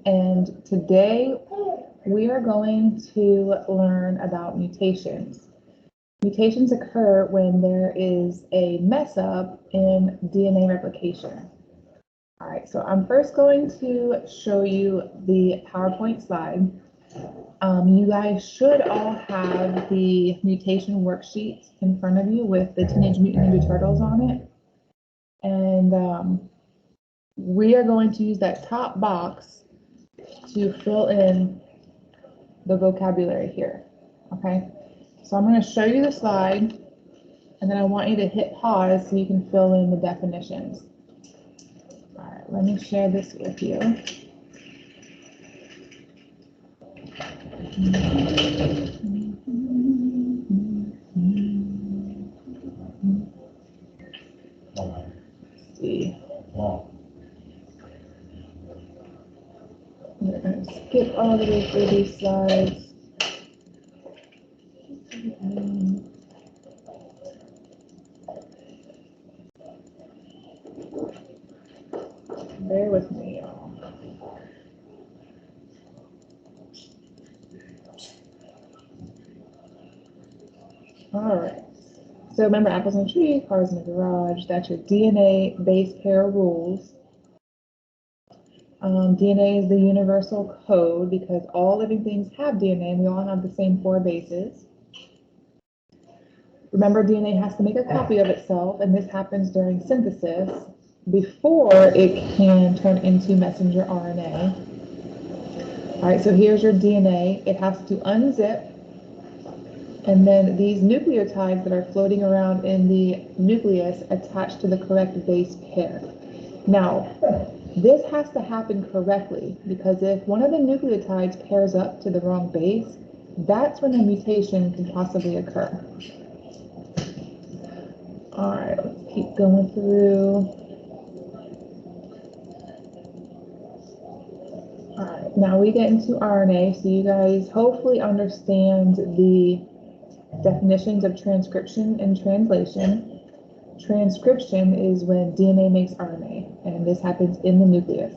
and today we are going to learn about mutations. Mutations occur when there is a mess up in DNA replication. All right, so I'm first going to show you the PowerPoint slide. You guys should all have the mutation worksheet in front of you with the Teenage Mutant Ninja Turtles on it. And we are going to use that top box to fill in the vocabulary here, okay? So I'm going to show you the slide, and then I want you to hit pause so you can fill in the definitions. All right, let me share this with you. Let's see. We're going to skip all the way through these slides. Bear with me, y'all. All right. So remember, apples on a tree, cars in the garage. That's your DNA base pair rules. DNA is the universal code because all living things have DNA and we all have the same 4 bases. Remember, DNA has to make a copy of itself, and this happens during synthesis before it can turn into messenger RNA. All right, so here's your DNA. It has to unzip, and then these nucleotides that are floating around in the nucleus attach to the correct base pair. Now, this has to happen correctly because if one of the nucleotides pairs up to the wrong base, that's when a mutation can possibly occur. All right, let's keep going through. All right, now we get into RNA, so you guys hopefully understand the definitions of transcription and translation. Transcription is when DNA makes RNA, and this happens in the nucleus.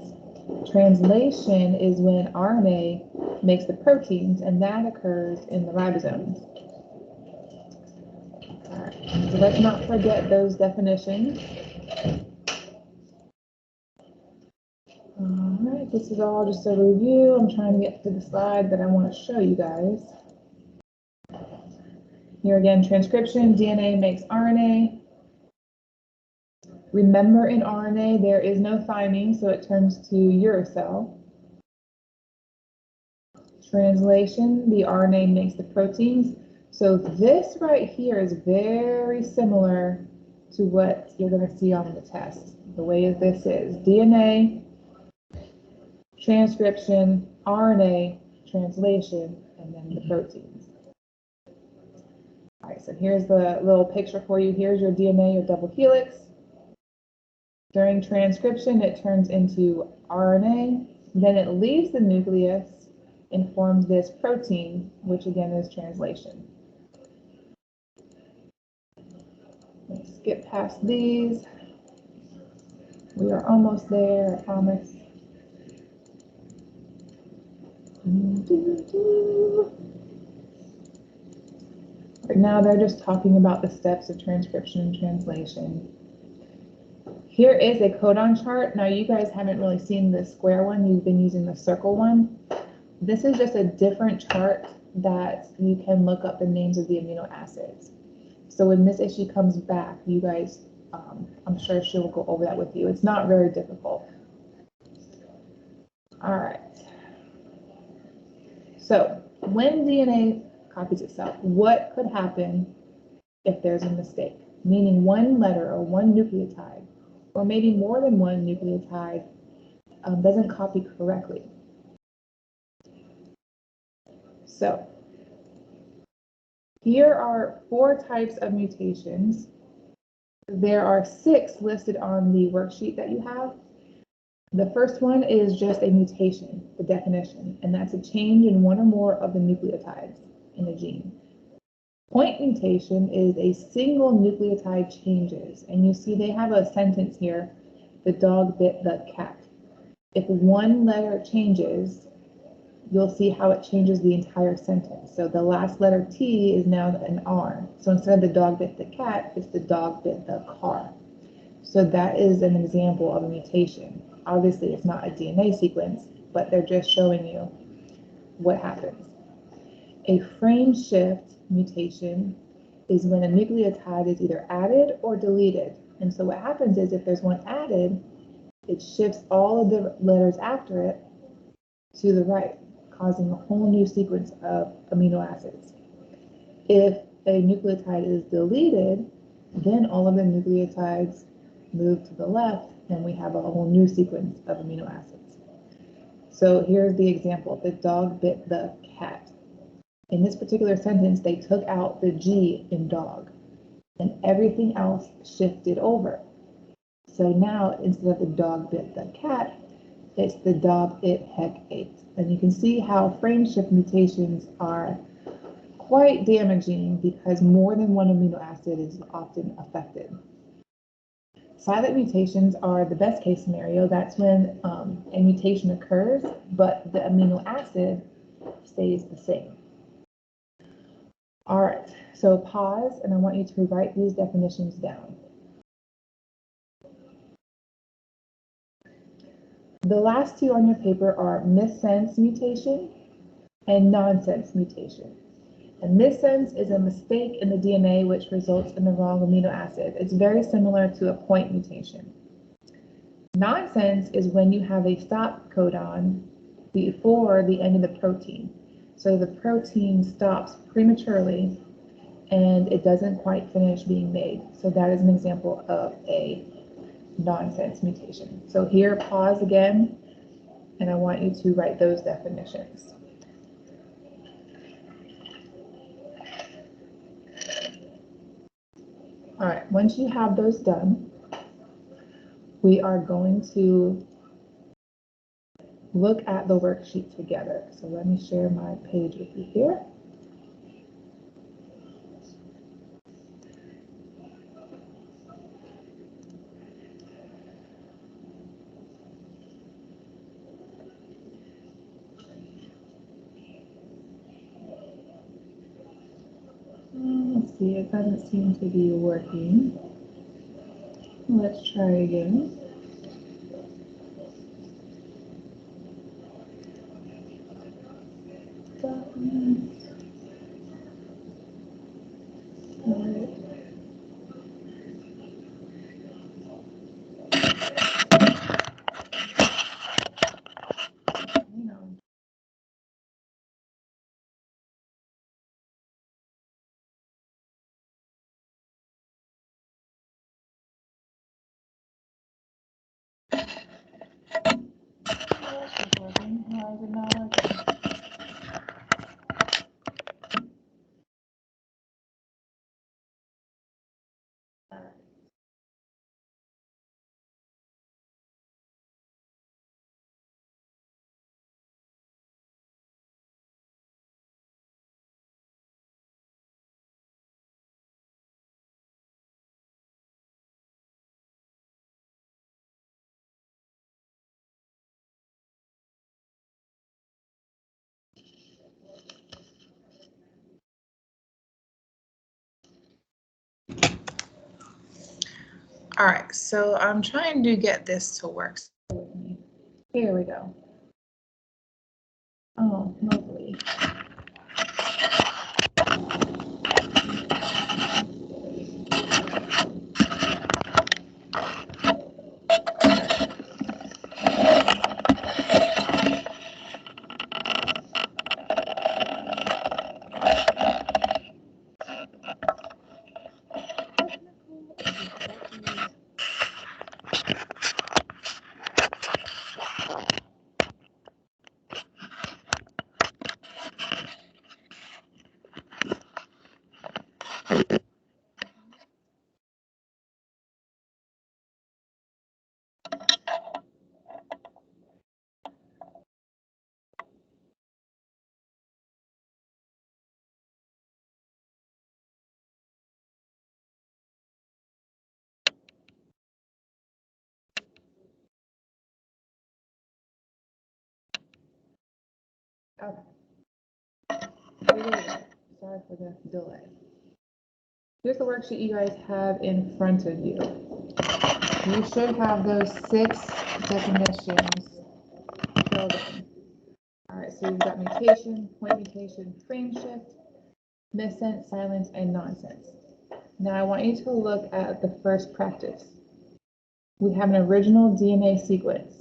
Translation is when RNA makes the proteins, and that occurs in the ribosomes. All right, so let's not forget those definitions. All right, this is all just a review. I'm trying to get to the slide that I want to show you guys. Here again, transcription, DNA makes RNA. Remember, in RNA, there is no thymine, so it turns to uracil. Translation, the RNA makes the proteins. So this right here is very similar to what you're going to see on the test. The way this is DNA, transcription, RNA, translation, and then the proteins. All right, so here's the little picture for you. Here's your DNA, your double helix. During transcription, it turns into RNA, then it leaves the nucleus and forms this protein, which again is translation. Let's skip past these. We are almost there, I promise. Right now, they're just talking about the steps of transcription and translation. Here is a codon chart. Now, you guys haven't really seen the square one. You've been using the circle one. This is just a different chart that you can look up the names of the amino acids. So when this issue comes back, you guys, I'm sure she will go over that with you. It's not very difficult. All right. So when DNA copies itself, what could happen if there's a mistake? Meaning one letter or one nucleotide, or maybe more than one nucleotide doesn't copy correctly. So here are 4 types of mutations. There are 6 listed on the worksheet that you have. The first one is just a mutation, the definition, and that's a change in one or more of the nucleotides in a gene. Point mutation is a single nucleotide changes, and you see they have a sentence here, the dog bit the cat. If one letter changes, you'll see how it changes the entire sentence. So the last letter T is now an R. So instead of the dog bit the cat, it's the dog bit the car. So that is an example of a mutation. Obviously, it's not a DNA sequence, but they're just showing you what happens. A frame shift mutation is when a nucleotide is either added or deleted. And so what happens is if there's one added, it shifts all of the letters after it to the right, causing a whole new sequence of amino acids. If a nucleotide is deleted, then all of the nucleotides move to the left and we have a whole new sequence of amino acids. So here's the example, the dog bit the cat. In this particular sentence, they took out the G in dog and everything else shifted over. So now instead of the dog bit the cat, it's the dog it heck ate. And you can see how frame shift mutations are quite damaging because more than one amino acid is often affected. Silent mutations are the best case scenario. That's when a mutation occurs, but the amino acid stays the same. All right, so pause, and I want you to write these definitions down. The last two on your paper are missense mutation and nonsense mutation. A missense is a mistake in the DNA which results in the wrong amino acid. It's very similar to a point mutation. Nonsense is when you have a stop codon before the end of the protein. So the protein stops prematurely and it doesn't quite finish being made. So that is an example of a nonsense mutation. So here, pause again, and I want you to write those definitions. All right, once you have those done, we are going to look at the worksheet together. So let me share my page with you here. Let's see, it doesn't seem to be working. Let's try again. Why is it not working? All right, so I'm trying to get this to work. Here we go. Oh, lovely. Okay. Here we go. Sorry for the delay. Here's the worksheet you guys have in front of you. You should have those 6 definitions filled in. All right, so you've got mutation, point mutation, frame shift, missense, silence, and nonsense. Now I want you to look at the first practice. We have an original DNA sequence.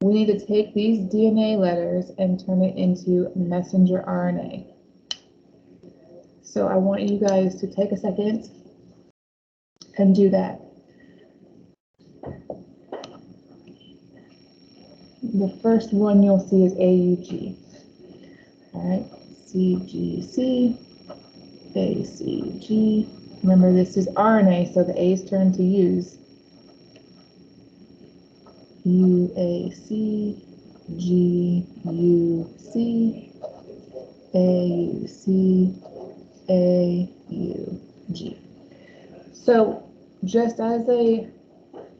We need to take these DNA letters and turn it into messenger RNA. So I want you guys to take a second and do that. The first one you'll see is AUG. All right, CGC, ACG. Remember, this is RNA, so the A's turn to U's. UAC, GUC, AUC, AUG. So just as a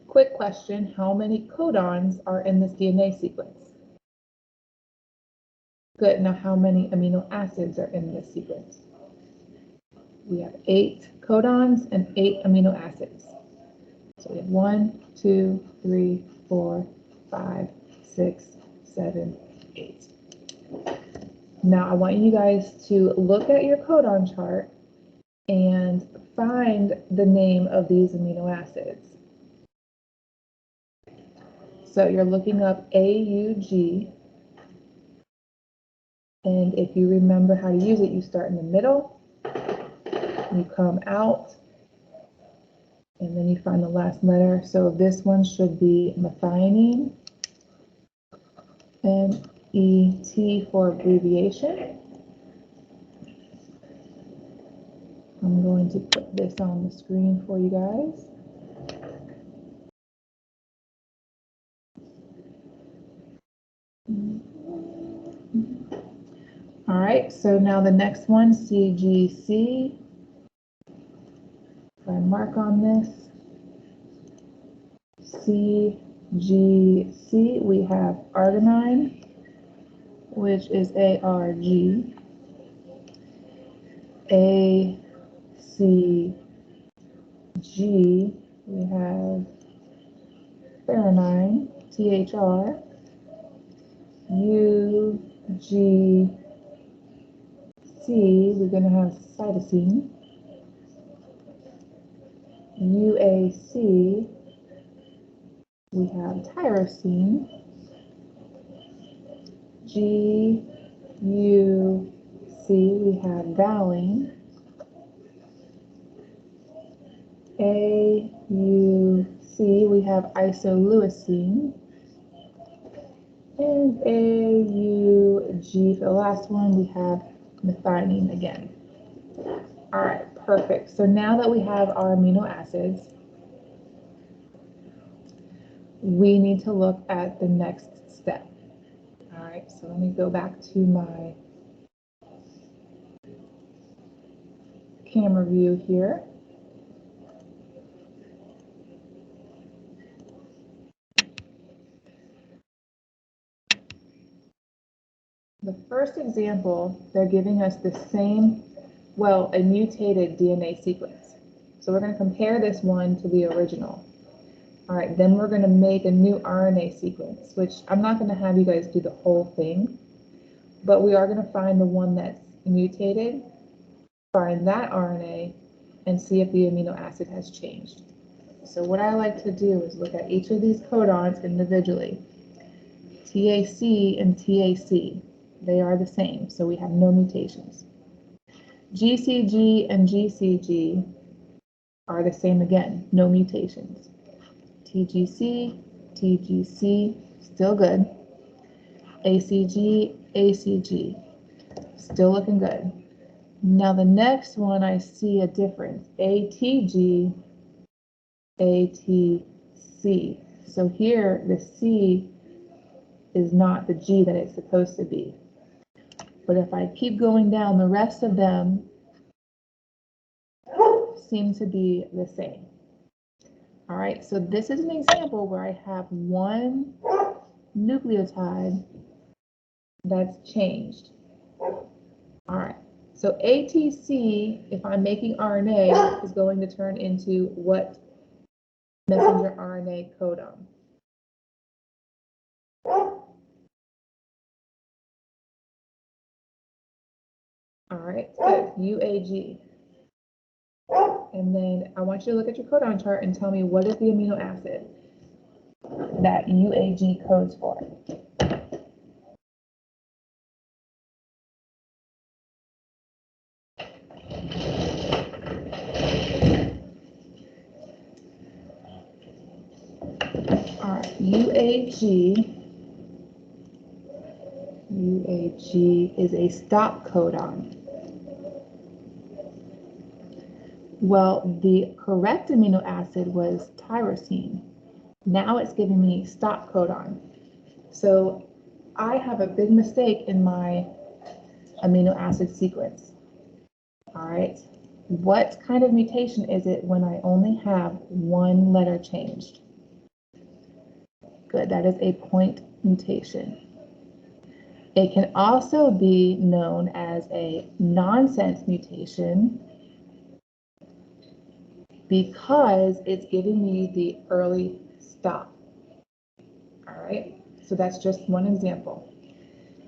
quick question, how many codons are in this DNA sequence? Good. Now, how many amino acids are in this sequence? We have 8 codons and 8 amino acids. So we have 1, 2, 3, 4, 5, 6, 7, 8. Now, I want you guys to look at your codon chart and find the name of these amino acids. So you're looking up AUG, and if you remember how to use it, you start in the middle, you come out, and then you find the last letter. So this one should be methionine, MET for abbreviation. I'm going to put this on the screen for you guys. All right, so now the next one, CGC. If I mark on this, CGC, we have arginine, which is ARG, ACG, we have threonine, THR, UGC, we're going to have cytosine, UAC, we have tyrosine, GUC, we have valine, AUC, we have isoleucine, and AUG, for the last one, we have methionine again. All right, perfect. So now that we have our amino acids, we need to look at the next step. All right, so let me go back to my camera view here. The first example, they're giving us the same, well, a mutated DNA sequence. So we're going to compare this one to the original. All right, then we're going to make a new RNA sequence, which I'm not going to have you guys do the whole thing, but we are going to find the one that's mutated, find that RNA, and see if the amino acid has changed. So what I like to do is look at each of these codons individually. TAC and TAC, they are the same, so we have no mutations. GCG and GCG are the same again, no mutations. TGC, TGC, still good. ACG, ACG, still looking good. Now the next one, I see a difference. ATG, ATC. So here the C is not the G that it's supposed to be. But if I keep going down, the rest of them seem to be the same. All right, so this is an example where I have one nucleotide that's changed. All right. So ATC, if I'm making RNA, is going to turn into what messenger RNA codon? All right, good. UAG. And then I want you to look at your codon chart and tell me what is the amino acid that UAG codes for. All right, UAG is a stop codon. Well, the correct amino acid was tyrosine. Now it's giving me stop codon. So I have a big mistake in my amino acid sequence. All right, what kind of mutation is it when I only have one letter changed? Good, that is a point mutation. It can also be known as a nonsense mutation because it's giving me the early stop. All right, so that's just one example.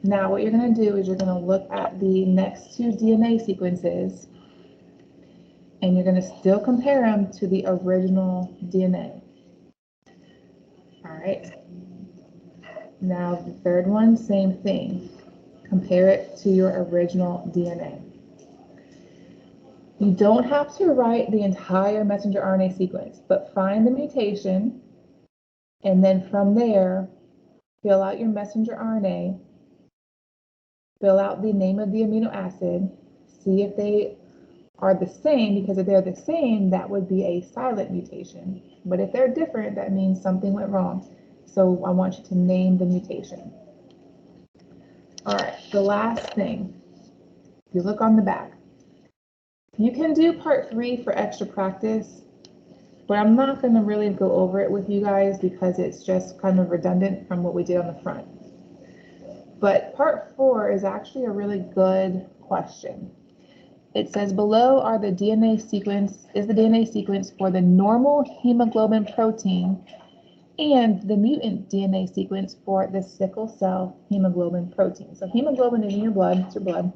Now what you're going to do is you're going to look at the next two DNA sequences and you're going to still compare them to the original DNA. All right. Now the third one, same thing. Compare it to your original DNA. You don't have to write the entire messenger RNA sequence, but find the mutation, and then from there, fill out your messenger RNA, fill out the name of the amino acid, see if they are the same, because if they're the same, that would be a silent mutation. But if they're different, that means something went wrong. So I want you to name the mutation. All right, the last thing, if you look on the back, you can do part 3 for extra practice, but I'm not going to really go over it with you guys because it's just kind of redundant from what we did on the front. But part 4 is actually a really good question. It says below are the DNA sequence, is the DNA sequence for the normal hemoglobin protein and the mutant DNA sequence for the sickle cell hemoglobin protein. So hemoglobin is in your blood, it's your blood.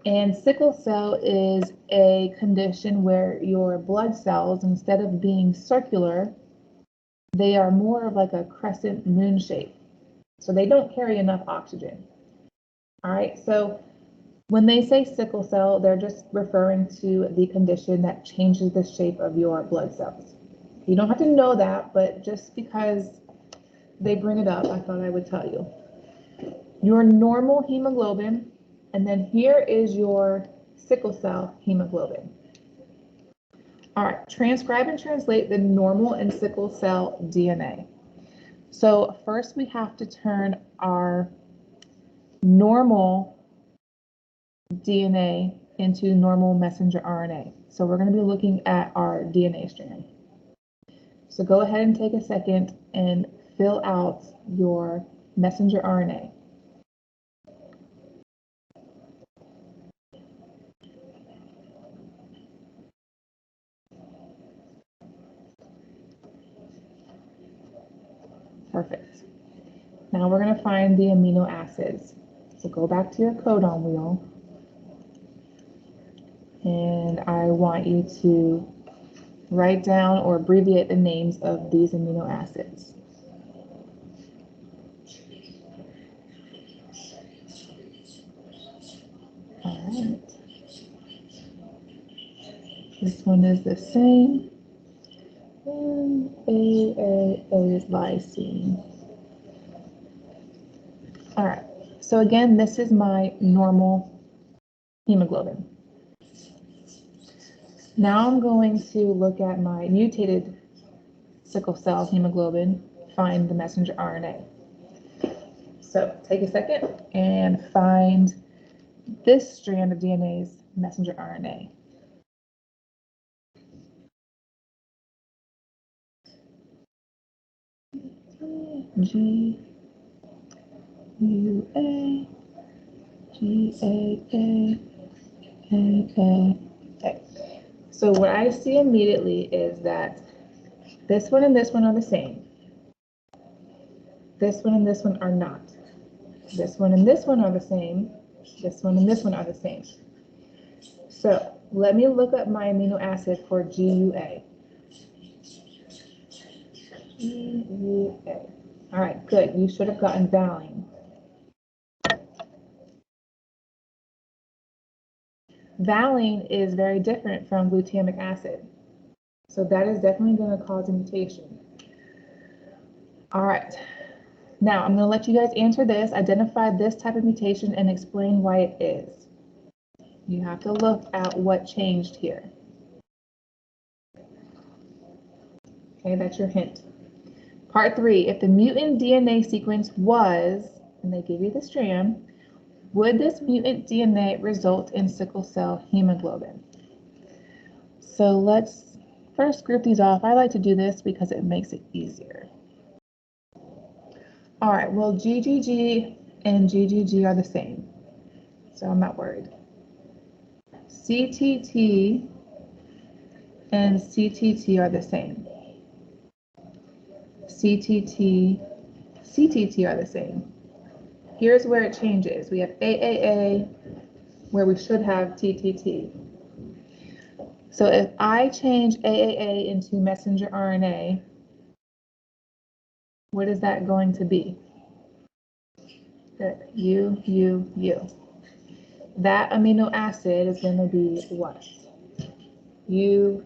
And sickle cell is a condition where your blood cells, instead of being circular, they are more of like a crescent moon shape. So they don't carry enough oxygen. All right, so when they say sickle cell, they're just referring to the condition that changes the shape of your blood cells. You don't have to know that, but just because they bring it up, I thought I would tell you. Your normal hemoglobin, and then here is your sickle cell hemoglobin. All right, transcribe and translate the normal and sickle cell DNA. So first we have to turn our normal DNA into normal messenger RNA. So we're going to be looking at our DNA strand. So go ahead and take a second and fill out your messenger RNA. Perfect. Now we're going to find the amino acids. So go back to your codon wheel. And I want you to write down or abbreviate the names of these amino acids. All right. This one is the same. And A is lysine. All right. So again, this is my normal hemoglobin. Now I'm going to look at my mutated sickle cell hemoglobin, find the messenger RNA. So take a second and find this strand of DNA's messenger RNA. G. UA, GAA, AA. Okay. So what I see immediately is that this one and this one are the same. This one and this one are not. This one and this one are the same. This one and this one are the same. So let me look up my amino acid for GUA. GUA. All right, good. You should have gotten valine. Valine is very different from glutamic acid. So that is definitely going to cause a mutation. All right. Now I'm going to let you guys answer this, identify this type of mutation, and explain why it is. You have to look at what changed here. Okay, that's your hint. Part 3, if the mutant DNA sequence was, and they give you the strand, would this mutant DNA result in sickle cell hemoglobin? So let's first group these off. I like to do this because it makes it easier. All right, well, GGG and GGG are the same, so I'm not worried. CTT and CTT are the same. CTT are the same. Here's where it changes. We have AAA where we should have TTT. So if I change AAA into messenger RNA, what is that going to be? Good. U. That amino acid is going to be what? U.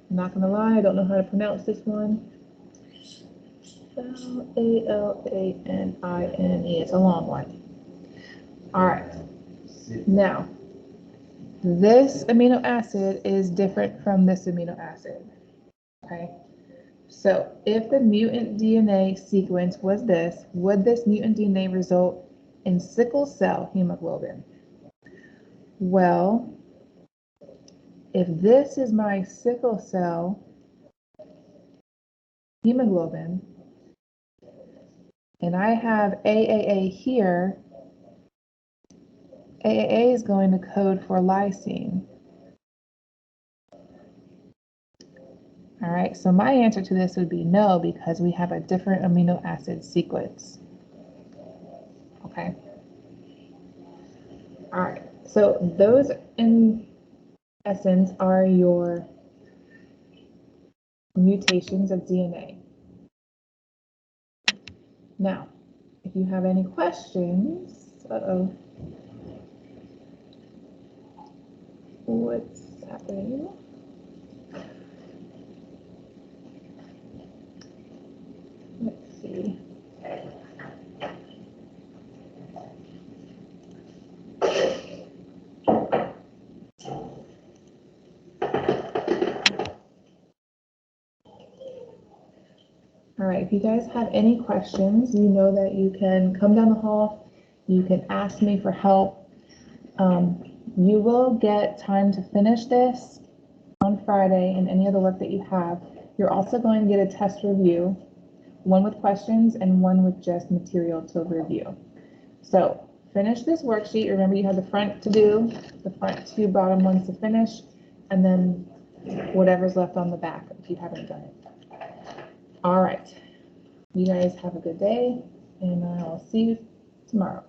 I'm not going to lie, I don't know how to pronounce this one. ALANINE. It's a long one. All right. Now, this amino acid is different from this amino acid. Okay. So if the mutant DNA sequence was this, would this mutant DNA result in sickle cell hemoglobin? Well, if this is my sickle cell hemoglobin, and I have AAA here, AAA is going to code for lysine. All right, so my answer to this would be no, because we have a different amino acid sequence. Okay. All right, so those in essence are your mutations of DNA. Now, if you have any questions, what's happening? Let's see. All right, if you guys have any questions, you know that you can come down the hall, you can ask me for help. You will get time to finish this on Friday and any other work that you have. You're also going to get a test review, one with questions and one with just material to review. So finish this worksheet. Remember, you have the front to do, the front 2 bottom ones to finish, and then whatever's left on the back if you haven't done it. All right. You guys have a good day, and I'll see you tomorrow.